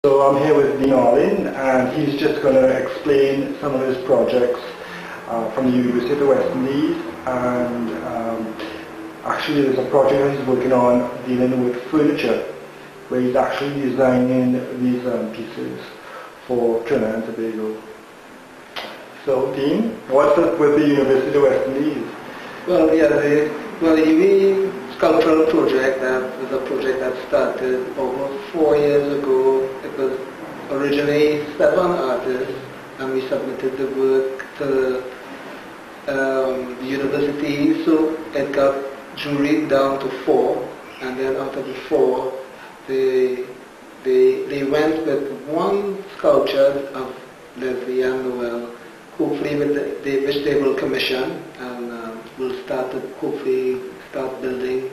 So I'm here with Dean Arlen, and he's just going to explain some of his projects from the University of the West Indies. And actually there's a project that he's working on dealing with furniture, where he's actually designing these pieces for Trinidad and Tobago. So Dean, what's up with the University of the West Indies? Well, yeah, the UE sculptural project was a project that started over 4 years ago. It was originally 7 artists, and we submitted the work to the university, so it got juried down to 4, and then out of the 4, they went with one sculpture of Leslie and Noel, hopefully which they will commission, and we'll start to hopefully start building,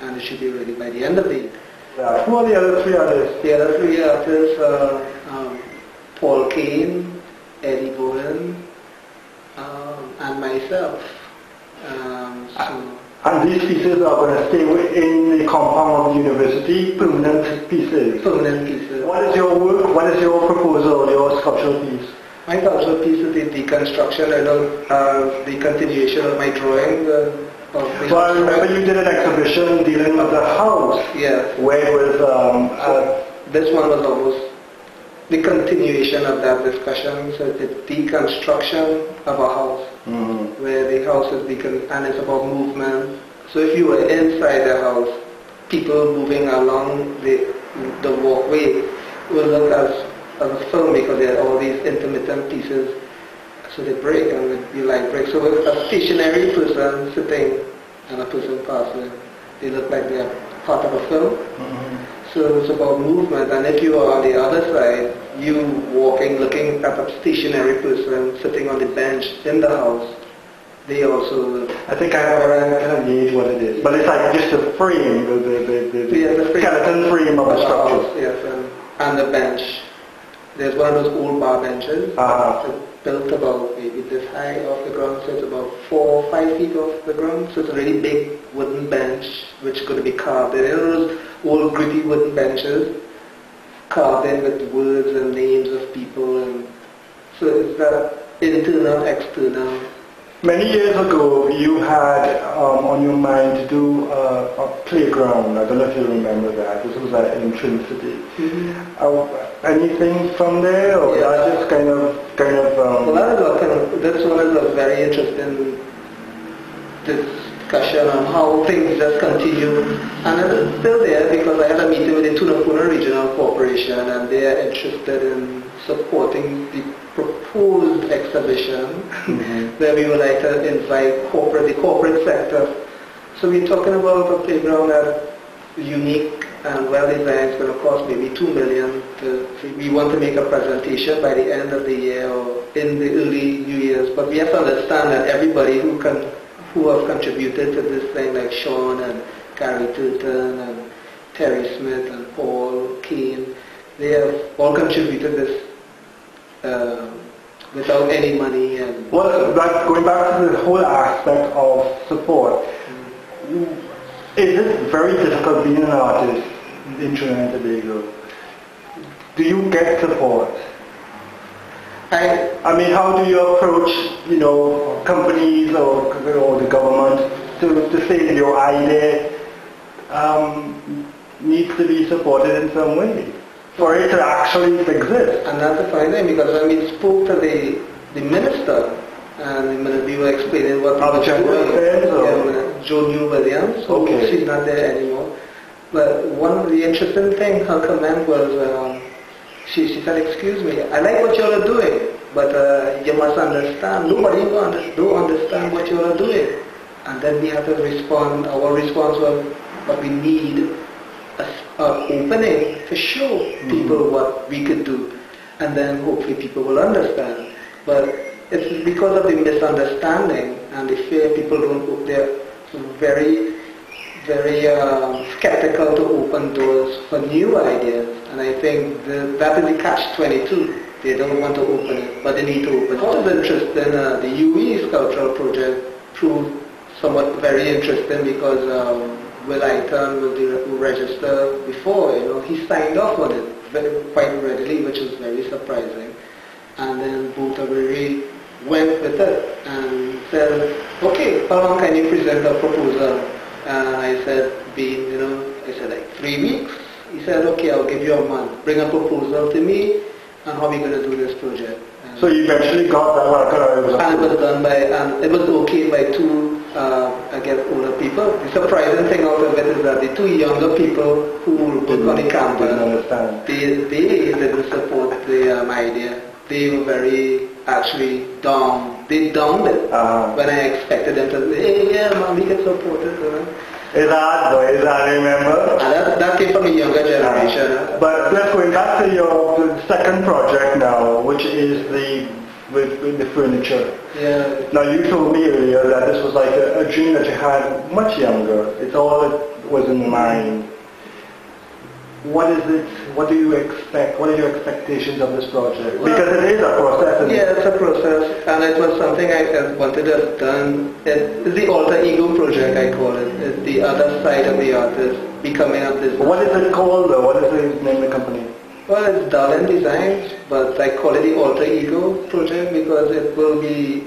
and it should be ready by the end of the year. Yeah. Who are the other 3 artists? The other 3 artists are Paul Kane, Eddie Bowen, and myself. And these pieces are going to stay in the compound of the university, permanent pieces? Permanent pieces. What is your work? What is your proposal, your sculptural piece? My sculptural piece is the deconstruction. I don't have the continuation of my drawing. Well, I remember you did an exhibition dealing with the house. Yes. Where it was... this one was almost the continuation of that discussion. So it's the deconstruction of a house, where the house is and it's about movement. So if you were inside the house, people moving along the walkway will look as a film, because there are all these intermittent pieces, so they break, and you like break. So a stationary person sitting and a person passing, they look like they are part of a film. So it's about movement, and if you are on the other side, you walking, looking at a stationary person sitting on the bench in the house, they also... I think I can gauge what it is, but it's like just a frame, the skeleton frame of a structure. Yes, and the bench. There's one of those old bar benches. It's built about maybe this high off the ground, so it's about 4 or 5 feet off the ground. So it's a really big wooden bench which is going to be carved in. Those old gritty wooden benches carved in with words and names of people, and so it's that internal, external. Many years ago, you had on your mind to do a playground. I don't know if you remember that. This was in Trinity. Anything from there, or that just kind of? Well, this one is a very interesting discussion on how things just continue, and it is still there because I had a meeting with the Tunapuna Regional Corporation, and they are interested in supporting the proposed exhibition, where we would like to invite the corporate sector. So we're talking about a playground that's unique and well designed. It's going to cost maybe $2 million. We want to make a presentation by the end of the year or in the early New Year's. But we have to understand that everybody who have contributed to this thing, like Sean and Gary Turton and Terry Smith and Paul Kane, they have all contributed this without any money. And well, going back to the whole aspect of support, is it very difficult being an artist in Trinidad and Tobago? Do you get support? I mean, how do you approach, companies or the government to say your idea needs to be supported in some way for it to actually exist? And that's the funny thing, because when we spoke to the minister, and we were explaining what the doing, Joe New Williams, she's not there anymore. But one of the interesting things, her comment was, she said, "Excuse me, I like what you all are doing, but you must understand, nobody don't understand what you all are doing." And then we had to respond. Our response was, "But we need an opening to show people what we could do, and then hopefully people will understand." But it's because of the misunderstanding and the fear, people they're very, very skeptical to open doors for new ideas. And I think that is the catch-22. They don't want to open it, but they need to open it. What is interesting, the UE sculptural project proved somewhat very interesting, because will I turn, will they register before? He signed off on it quite readily, which was very surprising. And then both of us went with it and said, okay, how long can you present a proposal? And I said, I said like 3 weeks. He said, okay, I'll give you a month. Bring a proposal to me, and how are we going to do this project? So you eventually got that work, and it was done by, and it was okayed by two, I guess, older people. The surprising thing out of it is that the two younger people who work on the campus, they didn't support the idea. They were very, actually, down. They downed it when I expected them to say, hey, yeah, man, we can support it. Is that, remember? And that came from the younger generation. But let's go back to your second project now, which is with the furniture. Yeah. Now you told me earlier that this was like a dream that you had much younger. It's all that was in your mind. What is it? What do you expect? What are your expectations of this project? Because it is a process. Yeah, it's a process, and it was something I wanted to have done. It's the alter ego project, I call it. It's the other side of the artist becoming a business. What is it called though? What is the name of the company? Well, it's Arlen Designs, but I call it the alter ego project because it will be,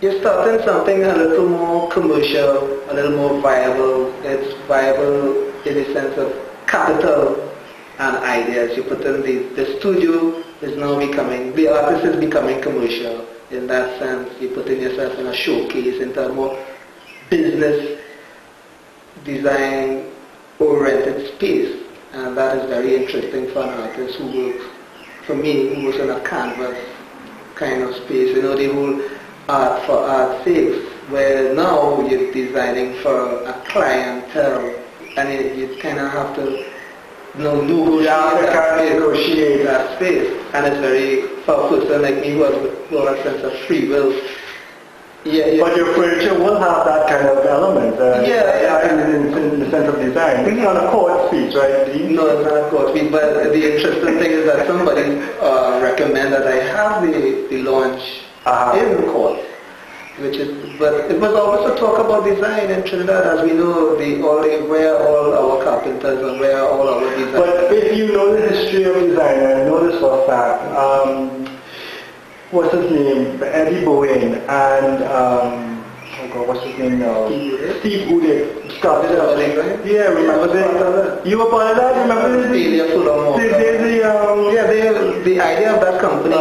you're starting something a little more commercial, a little more viable. It's viable in the sense of capital and ideas. You put in the studio is now becoming, the artist is becoming commercial. In that sense, you put in yourself in a showcase into a more business design oriented space. And that is very interesting for an artist who works, for me, who works in a canvas kind of space. The whole art for art's sake, where now you're designing for a clientele, and you kind of have to negotiate that space. And it's very, for a person like me who has a sense of free will. Yeah. But your furniture will have that kind of element. In the sense of design. It's not a court piece, right, Dean? No, it's not a court piece. But the interesting thing is that somebody recommended that I have the launch in court. But it was always a talk about design in Trinidad, as we know, where all our carpenters and where all our designers. But if you know the history of design, and I know this for a fact, what's his name? Eddie Bowen and what's his name now? Steve Udick started it up. Yeah, remember that? You were part of that? Remember this? The idea of that company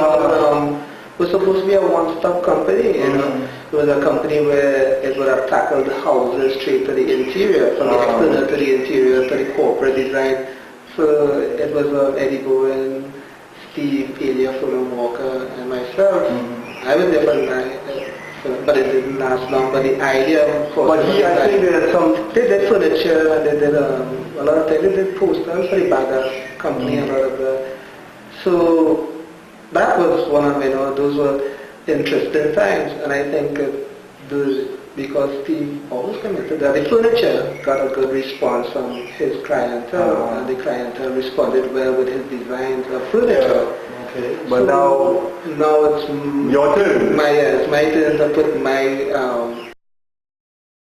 was supposed to be a one-stop company. It was a company where it would have tackled houses straight to the interior, from the external to the interior to the corporate design. So it was Eddie Bowen, Steve, Elia Fulham Walker, and myself. I was there for 9, but it didn't last long. But the idea for I think they did furniture and they did a lot of things. They did posters for the Bagger company and all of that. So that was one of those were interesting times, and I think because Steve always committed that the furniture got a good response from his clientele, and the clientele responded well with his designs of furniture. Okay. But now it's your turn. It's my turn to put my